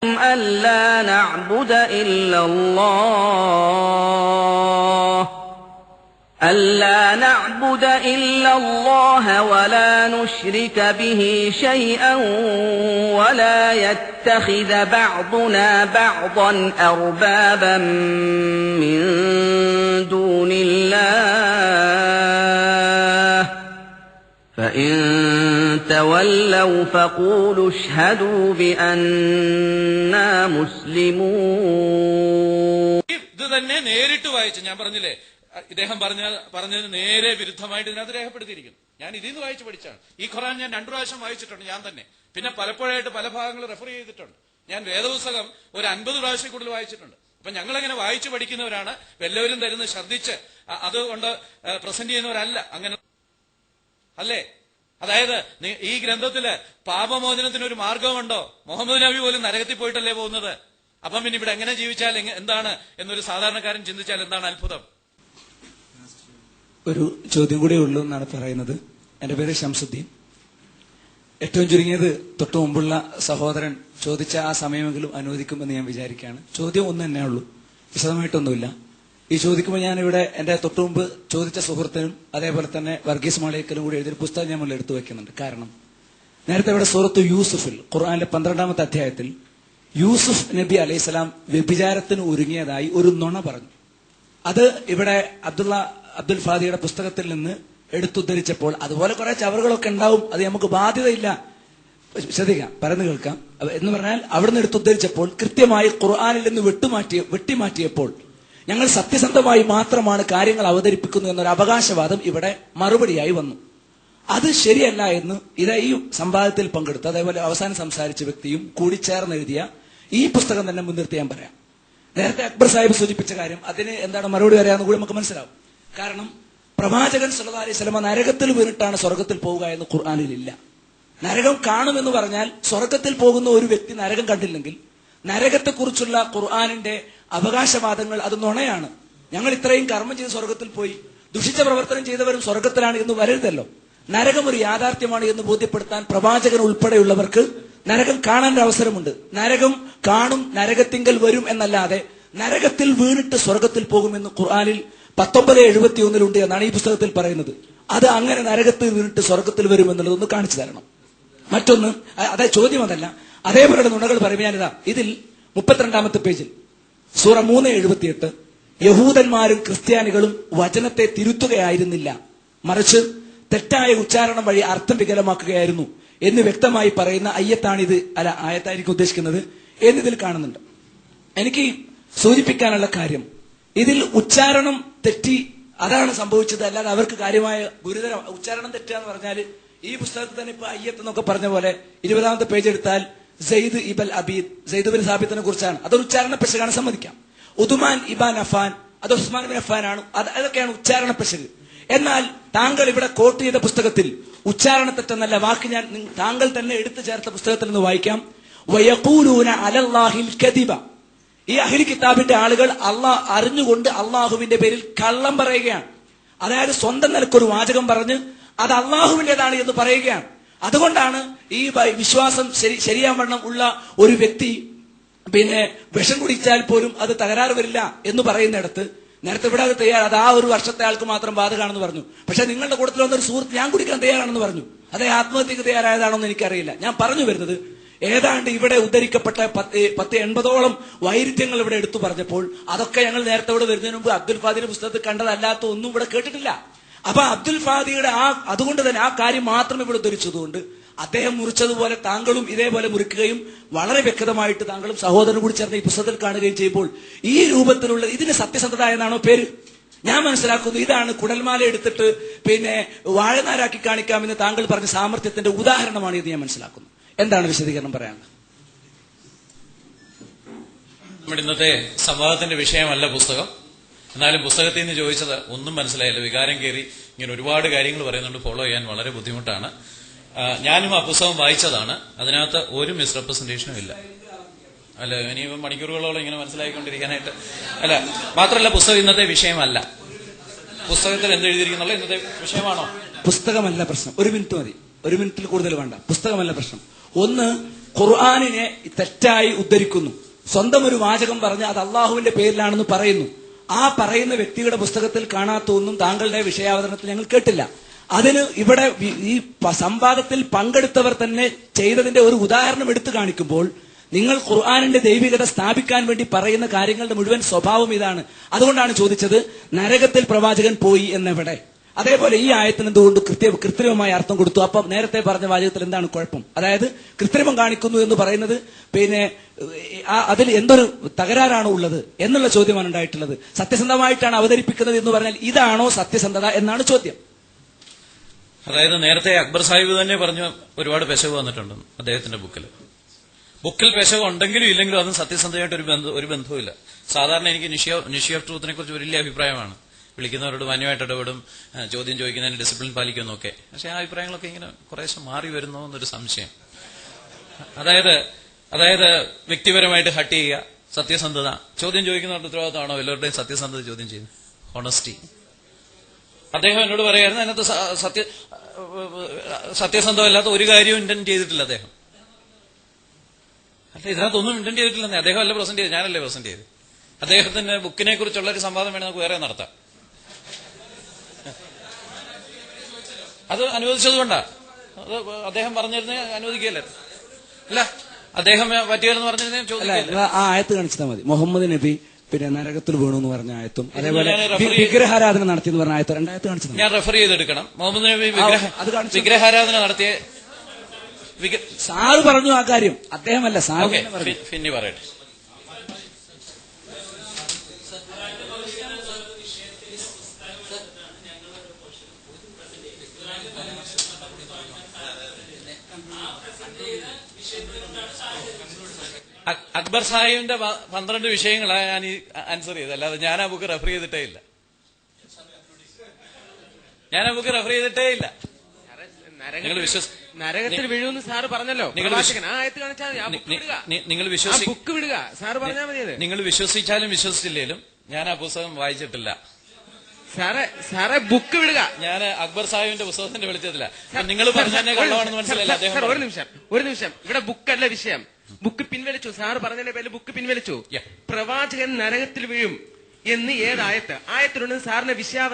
ألا نعبد إلا الله ولا نشرك به شيئا ولا يتخذ بعضنا بعضا أربابا من دون الله فإن تولوا فقولوا اشهدوا بأننا مسلمون. ഇത് തന്നെ നേരിട്ട് വായിച്ചു. ഞാൻ പറഞ്ഞില്ലേ, ഇദ്ദേഹം പറഞ്ഞതിന് നേരെ വിരുദ്ധമായിട്ട് ഇതിനകത്ത് രേഖപ്പെടുത്തിയിരിക്കുന്നു. ഞാൻ ഇതിൽ നിന്ന് വായിച്ചു പഠിച്ചാണ്. ഈ ഖുർആൻ ഞാൻ 2 പ്രാവശ്യം വായിച്ചിട്ടുണ്ട് ഞാൻ തന്നെ. പിന്നെ പലപ്പോഴായിട്ട് പല ഭാഗങ്ങൾ റെഫർ ചെയ്തിട്ടുണ്ട്. ഞാൻ വേദപുസ്തകം ഒരു 50 പ്രാവശ്യം കൂടുതൽ വായിച്ചിട്ടുണ്ട്. അപ്പൊ ഞങ്ങളങ്ങനെ വായിച്ചു പഠിക്കുന്നവരാണ്. എല്ലാവരും തരുന്നത് ശ്രദ്ധിച്ച് അതുകൊണ്ട് പ്രസന്റ് ചെയ്യുന്നവരല്ല. അങ്ങനെ അല്ലേ? അതായത് ഈ ഗ്രന്ഥത്തില് പാപമോചനത്തിനൊരു മാർഗമുണ്ടോ? മുഹമ്മദ് നബി പോലും നരകത്തിൽ പോയിട്ടല്ലേ പോകുന്നത്. അപ്പം പിന്നെ ഇവിടെ എങ്ങനെ ജീവിച്ചാൽ എന്താണ് എന്നൊരു സാധാരണക്കാരൻ ചിന്തിച്ചാൽ എന്താണ് അത്ഭുതം? ഒരു ചോദ്യം കൂടെ ഉള്ളൂ എന്നാണ് പറയുന്നത്. എന്റെ പേര് ഷംസുദ്ദീൻ. ഏറ്റവും ചുരുങ്ങിയത് തൊട്ടു മുമ്പുള്ള സഹോദരൻ ചോദിച്ച ആ സമയമെങ്കിലും അനുവദിക്കുമെന്ന് ഞാൻ വിചാരിക്കുകയാണ്. ചോദ്യം ഒന്ന് തന്നെ ഉള്ളൂ, വിശദമായിട്ടൊന്നുമില്ല. ഈ ചോദിക്കുമ്പോൾ ഞാൻ ഇവിടെ എന്റെ തൊട്ടു മുമ്പ് ചോദിച്ച സുഹൃത്തിനും അതേപോലെ തന്നെ വർഗീസ് മാളിയേക്കലും കൂടി എഴുതിയ പുസ്തകം ഞാൻ മുന്നിൽ എടുത്തു വെക്കുന്നുണ്ട്. കാരണം നേരത്തെ ഇവിടെ സൂറത്ത് യൂസുഫിൽ ഖുർആനിലെ 12-ാമത്തെ അധ്യായത്തിൽ യൂസുഫ് നബി അലൈഹിസ്സലാം വ്യഭിചാരത്തിന് ഒരുങ്ങിയതായി ഒരു നുണ പറഞ്ഞു. അത് ഇവിടെ അബ്ദുൽ ഫാദിയുടെ പുസ്തകത്തിൽ നിന്ന് എടുത്തുദ്ധരിച്ചപ്പോൾ അതുപോലെ കുറെ ചവറുകളൊക്കെ ഉണ്ടാവും, അത് നമുക്ക് ബാധ്യതയില്ല, ശ്രദ്ധിക്കാം, പരന്നു കേൾക്കാം എന്ന് പറഞ്ഞാൽ അവിടുന്ന് എടുത്തുദ്ധരിച്ചപ്പോൾ കൃത്യമായി ഖുർആനിൽ നിന്ന് വെട്ടിമാറ്റിയപ്പോൾ ഞങ്ങൾ സത്യസന്ധമായി മാത്രമാണ് കാര്യങ്ങൾ അവതരിപ്പിക്കുന്നു എന്നൊരു അവകാശവാദം ഇവിടെ മറുപടിയായി വന്നു. അത് ശരിയല്ല എന്ന് ഈ സംവാദത്തിൽ പങ്കെടുത്ത അതേപോലെ അവസാനം സംസാരിച്ച വ്യക്തിയും കൂടി ചേർന്ന് എഴുതിയ ഈ പുസ്തകം തന്നെ മുൻനിർത്തി ഞാൻ പറയാം. നേരത്തെ അക്ബർ സാഹിബ് സൂചിപ്പിച്ച കാര്യം, അതിന് എന്താണ് മറുപടി പറയാമെന്ന് കൂടി നമുക്ക് മനസ്സിലാവും. കാരണം പ്രവാചകൻ സല്ലല്ലാഹു അലൈഹി വസല്ലം നരകത്തിൽ വീണിട്ടാണ് സ്വർഗത്തിൽ പോവുക എന്ന് ഖുർആനിലില്ല. നരകം കാണുമെന്ന് പറഞ്ഞാൽ സ്വർഗത്തിൽ പോകുന്ന ഒരു വ്യക്തി നരകം കണ്ടില്ലെങ്കിൽ നരകത്തെക്കുറിച്ചുള്ള ഖുർആനിന്റെ അവകാശവാദങ്ങൾ അത് നുണയാണ്. ഞങ്ങൾ ഇത്രയും കർമ്മം ചെയ്ത് സ്വർഗത്തിൽ പോയി, ദുഷിച്ച പ്രവർത്തനം ചെയ്തവരും സ്വർഗത്തിലാണ് എന്ന് വരരുതല്ലോ. നരകം ഒരു യാഥാർത്ഥ്യമാണ് എന്ന് ബോധ്യപ്പെടുത്താൻ പ്രവാചകൻ ഉൾപ്പെടെയുള്ളവർക്ക് നരകം കാണാൻ അവസരമുണ്ട്. നരകം കാണും, നരകത്തിങ്കൽ വരും എന്നല്ലാതെ നരകത്തിൽ വീണിട്ട് സ്വർഗത്തിൽ പോകുമെന്ന് ഖുർആനിൽ 1971 എന്നാണ് ഈ പുസ്തകത്തിൽ പറയുന്നത്. അത് അങ്ങനെ നരകത്തിൽ വീണിട്ട് സ്വർഗത്തിൽ വരുമെന്നുള്ളത് ഒന്ന് കാണിച്ചു തരണം. മറ്റൊന്ന്, ചോദ്യം അതല്ല, അതേപോലെ നുണകൾ പറയുമ്പോൾ ഇതിൽ 32-ാമത്തെ പേജിൽ സൂറ 3:78 യഹൂദന്മാരും ക്രിസ്ത്യാനികളും വചനത്തെ തിരുത്തുകയായിരുന്നില്ല, മറിച്ച് തെറ്റായ ഉച്ചാരണം വഴി അർത്ഥം വികലമാക്കുകയായിരുന്നു എന്ന് വ്യക്തമായി പറയുന്ന ആയത്താണിത്, ആയത്തായിരിക്കും ഉദ്ദേശിക്കുന്നത് എന്നിതിൽ കാണുന്നുണ്ട്. എനിക്ക് സൂചിപ്പിക്കാനുള്ള കാര്യം, ഇതിൽ ഉച്ചാരണം തെറ്റി അതാണ് സംഭവിച്ചത്, അല്ലാതെ അവർക്ക് കാര്യമായ ഗുരുതര ഉച്ചാരണം തെറ്റുക എന്ന് പറഞ്ഞാൽ ഈ പുസ്തകത്തിൽ തന്നെ ഇപ്പൊ അയ്യത്ത് എന്നൊക്കെ പറഞ്ഞ പോലെ 20-ാമത്തെ പേജ് എടുത്താൽ സെയ്ദ് ഇബൽ അബീദ്, സെയ്ദ് ബിൻ സാബിത്തിനെ കുറിച്ചാണ്, അതൊരു ഉച്ചാരണ പെശകാണ്, സമ്മതിക്കാം. ഉദ്മാൻ ഇബാൻ അഫാൻ, അത് ഉസ്മാൻ ബിൻ അഫാൻ ആണ്, അതൊക്കെയാണ് ഉച്ചാരണ പെശക്. എന്നാൽ താങ്കൾ ഇവിടെ കോട്ട് ചെയ്ത പുസ്തകത്തിൽ ഉച്ചാരണ തെറ്റെന്നല്ല വാക്ക് ഞാൻ താങ്കൾ തന്നെ എടുത്തു ചേർത്ത പുസ്തകത്തിൽ നിന്ന് വായിക്കാം. വയഖൂലൂന അലല്ലാഹിൽ കദിബ, ഈ അഹ്ലി കിതാബിന്റെ ആളുകൾ അറിഞ്ഞുകൊണ്ട് അള്ളാഹുവിന്റെ പേരിൽ കള്ളം പറയുകയാണ്. അതായത് സ്വന്തം നിലക്കൊരു വാചകം പറഞ്ഞ് അത് അള്ളാഹുവിന്റേതാണ് എന്ന് പറയുകയാണ്. അതുകൊണ്ടാണ് ഈ വിശ്വാസം ശരിയാവണ്ണം ഉള്ള ഒരു വ്യക്തി പിന്നെ വിഷം കുടിച്ചാൽ പോലും അത് തകരാറ് വരില്ല എന്ന് പറയുന്നിടത്ത് നേരത്തെ ഇവിടെ അത് അത് ആ ഒരു വർഷത്തെ ആൾക്ക് മാത്രം ബാധകമാണെന്ന് പറഞ്ഞു. പക്ഷെ നിങ്ങളുടെ കൂട്ടത്തിൽ വന്നൊരു സുഹൃത്ത് ഞാൻ കുടിക്കാൻ തയ്യാറാണെന്ന് പറഞ്ഞു. അതേ ആത്മഹത്യക്ക് തയ്യാറായതാണോ എന്ന് എനിക്കറിയില്ല. ഞാൻ പറഞ്ഞു വരുന്നത്, ഏതാണ്ട് ഇവിടെ ഉദ്ധരിക്കപ്പെട്ട 1080ഓളം വൈരുദ്ധ്യങ്ങൾ ഇവിടെ എടുത്തു പറഞ്ഞപ്പോൾ അതൊക്കെ ഞങ്ങൾ നേരത്തെ ഇവിടെ വരുന്നതിന് മുമ്പ് അബ്ദുൽ ഫാദിയുടെ പുസ്തകത്തിൽ കണ്ടതല്ലാത്ത ഒന്നും ഇവിടെ കേട്ടിട്ടില്ല. അപ്പൊ അബ്ദുൽ ഫാദിയുടെ അതുകൊണ്ട് തന്നെ ആ കാര്യം മാത്രം ഇവിടെ ഉദ്ധരിച്ചതുകൊണ്ട് അദ്ദേഹം മുറിച്ചതുപോലെ താങ്കളും ഇതേപോലെ മുറിക്കുകയും വളരെ വ്യക്തമായിട്ട് താങ്കളും സഹോദരനും കൂടി ചേർന്ന് ഈ പുസ്തകത്തിൽ കാണുകയും ചെയ്യുമ്പോൾ ഈ രൂപത്തിലുള്ള ഇതിന് സത്യസന്ധത എന്നാണോ പേര്? ഞാൻ മനസ്സിലാക്കുന്നു ഇതാണ് കുടൽമാല എടുത്തിട്ട് പിന്നെ വാഴനാരാക്കി കാണിക്കാമെന്ന് താങ്കൾ പറഞ്ഞ സാമർത്ഥ്യത്തിന്റെ ഉദാഹരണമാണ് ഇത്. ഞാൻ മനസ്സിലാക്കുന്നു. എന്താണ് വിശദീകരണം പറയാനുള്ളത്? നമ്മുടെ ഇന്നത്തെ സംവാദത്തിന്റെ വിഷയമല്ല പുസ്തകം. എന്നാലും പുസ്തകത്തിൽ നിന്ന് ചോദിച്ചത് ഒന്നും മനസ്സിലായില്ല. വികാരം കയറി ഇങ്ങനെ ഒരുപാട് കാര്യങ്ങൾ പറയുന്നുണ്ട്, ഫോളോ ചെയ്യാൻ വളരെ ബുദ്ധിമുട്ടാണ്. ഞാനും ആ പുസ്തകം വായിച്ചതാണ്. അതിനകത്ത് ഒരു മിസ്റെപ്രസെന്റേഷനും ഇല്ല. അല്ല, ഇനി മണിക്കൂറുകളോളം ഇങ്ങനെ മനസ്സിലാക്കിക്കൊണ്ടിരിക്കാനായിട്ട് അല്ല. മാത്രമല്ല, പുസ്തകം ഇന്നത്തെ വിഷയമല്ല. പുസ്തകത്തിൽ എന്ത് എഴുതിയിരിക്കുന്നുള്ള ഇന്നത്തെ വിഷയമാണോ? പുസ്തകമല്ല പ്രശ്നം. 1 മിനിറ്റ് മതി, 1 മിനിറ്റിൽ കൂടുതൽ വേണ്ട. പുസ്തകമല്ല പ്രശ്നം. ഒന്ന്, ഖുർആനിനെ തെറ്റായി ഉദ്ധരിക്കുന്നു. സ്വന്തം ഒരു വാചകം പറഞ്ഞ് അത് അള്ളാഹുവിന്റെ പേരിലാണെന്ന് പറയുന്നു. ആ പറയുന്ന വ്യക്തിയുടെ പുസ്തകത്തിൽ കാണാത്ത ഒന്നും താങ്കളുടെ വിഷയാവതരണത്തിൽ ഞങ്ങൾ കേട്ടില്ല. അതിന് ഇവിടെ ഈ സംവാദത്തിൽ പങ്കെടുത്തവർ തന്നെ ചെയ്തതിന്റെ ഒരു ഉദാഹരണം എടുത്തു കാണിക്കുമ്പോൾ നിങ്ങൾ ഖുർആനിന്റെ ദൈവികത സ്ഥാപിക്കാൻ വേണ്ടി പറയുന്ന കാര്യങ്ങളുടെ മുഴുവൻ സ്വഭാവം ഇതാണ്. അതുകൊണ്ടാണ് ചോദിച്ചത്, നരകത്തിൽ പ്രവാചകൻ പോയി എന്നെവിടെ? അതേപോലെ ഈ ആയത്തിന് എന്തുകൊണ്ട് കൃത്രിമമായ അർത്ഥം കൊടുത്തു? അപ്പം നേരത്തെ പറഞ്ഞ വാചകത്തിൽ എന്താണ് കുഴപ്പം? അതായത് കൃത്രിമം കാണിക്കുന്നു എന്ന് പറയുന്നത് പിന്നെ അതിൽ എന്തൊരു തകരാറാണ് ഉള്ളത് എന്നുള്ള ചോദ്യമാണ് ഉണ്ടായിട്ടുള്ളത്. സത്യസന്ധമായിട്ടാണ് അവതരിപ്പിക്കുന്നത് എന്ന് പറഞ്ഞാൽ ഇതാണോ സത്യസന്ധത എന്നാണ് ചോദ്യം. അതായത് നേരത്തെ അക്ബർ സാഹിബ് തന്നെ പറഞ്ഞു ഒരുപാട് പെശക് വന്നിട്ടുണ്ട് അദ്ദേഹത്തിന്റെ ബുക്കിൽ പെശക് ഉണ്ടെങ്കിലും ഇല്ലെങ്കിലും അതും സത്യസന്ധമായിട്ട് ഒരു ബന്ധവുമില്ല. സാധാരണ എനിക്ക് നിഷി ഓഫ് ട്രൂത്തിനെ കുറിച്ച് വലിയ അഭിപ്രായമാണ്. വിളിക്കുന്നവരോട് മാന്യമായിട്ട് ഇടപെടും, ചോദ്യം ചോദിക്കുന്നതിന് ഡിസിപ്ലിൻ പാലിക്കുന്നൊക്കെ. പക്ഷെ ആ അഭിപ്രായങ്ങളൊക്കെ ഇങ്ങനെ കുറേശ്ശെ മാറി വരുന്നോ എന്നൊരു സംശയം. അതായത് വ്യക്തിപരമായിട്ട് ഹട്ട് ചെയ്യുക, സത്യസന്ധത ചോദ്യം ചോദിക്കുന്നവരുടെ ഉത്തരവാദിത്തമാണോ എല്ലാവരുടെയും സത്യസന്ധത ചോദ്യം ചെയ്യുന്നത്? ഹോണസ്റ്റി. അദ്ദേഹം എന്നോട് പറയായിരുന്നു അതിനകത്ത് സത്യസന്ധമല്ലാത്ത ഒരു കാര്യവും ഇന്റന്റ് ചെയ്തിട്ടില്ല അദ്ദേഹം. അല്ല, ഇതിനകത്തൊന്നും ഇന്റന്റ് ചെയ്തിട്ടില്ലെന്നേ. അദ്ദേഹം അല്ല പ്രസന്റ് ചെയ്ത്, ഞാനല്ലേ പ്രസന്റ് ചെയ്ത്. അദ്ദേഹത്തിന്റെ ബുക്കിനെ കുറിച്ചുള്ള ഒരു സംവാദം വേണമെങ്കിൽ നമുക്ക് വേറെ നടത്താം. അത് അനുവദിച്ചതുകൊണ്ടാ. അത് അദ്ദേഹം പറഞ്ഞിരുന്നേ അനുവദിക്കുകയല്ലേ? അല്ല, അദ്ദേഹം പറ്റിയെന്ന് പറഞ്ഞിരുന്നേ ചോദിക്കില്ല. ആ ആയത്ത് കാണിച്ചാൽ മതി. മുഹമ്മദ് നബി പിന്നെ നരകത്തിൽ വീണു എന്ന് പറഞ്ഞ ആയത്തും അതേപോലെ വിഗ്രഹാരാധന നടത്തി എന്ന് പറഞ്ഞ ആയത്ത്, രണ്ടായത്ത് കാണിച്ചു. ഞാൻ റെഫർ ചെയ്തെടുക്കണം. മുഹമ്മദ് നബി വിഗ്രഹാരാധന നടത്തിയ സാറ് പറഞ്ഞു ആ കാര്യം, അദ്ദേഹമല്ല സാറ് പിന്നെ പറയട്ടെ. അക്ബർ സാഹിബിന്റെ 12 വിഷയങ്ങളാണ് ഞാൻ ഈ ആൻസർ ചെയ്തത്. അല്ലാതെ ഞാൻ ആ ബുക്ക് റെഫർ ചെയ്തിട്ടേ ഇല്ല. നരകത്തിൽ വീഴുമെന്ന് സാറ് പറഞ്ഞല്ലോ. നിങ്ങൾ ബുക്ക് വിടുക, സാറ് പറഞ്ഞാൽ മതിയത്. നിങ്ങൾ വിശ്വസിച്ചാലും വിശ്വസിച്ചില്ലേലും ഞാൻ ആ പുസ്തകം വായിച്ചിട്ടില്ല. സാറെ ബുക്ക് വിടുക. ഞാൻ അക്ബർ സാഹിബിന്റെ പുസ്തകത്തിന്റെ വെളിച്ചത്തില്ല. നിങ്ങൾ പറഞ്ഞ കള്ളമാണെന്ന് മനസ്സിലായില്ല. ഒരു നിമിഷം, ഇവിടെ ബുക്കല്ല വിഷയം. ബുക്ക് പിൻവലിച്ചു. സാറ് പറഞ്ഞതിന്റെ പേരിൽ ബുക്ക് പിൻവലിച്ചു. പ്രവാചകൻ നരകത്തിൽ വീഴും എന്ന് ഏതായത്ത്? ആയത്തിലുണ്ട് സാറിന്റെ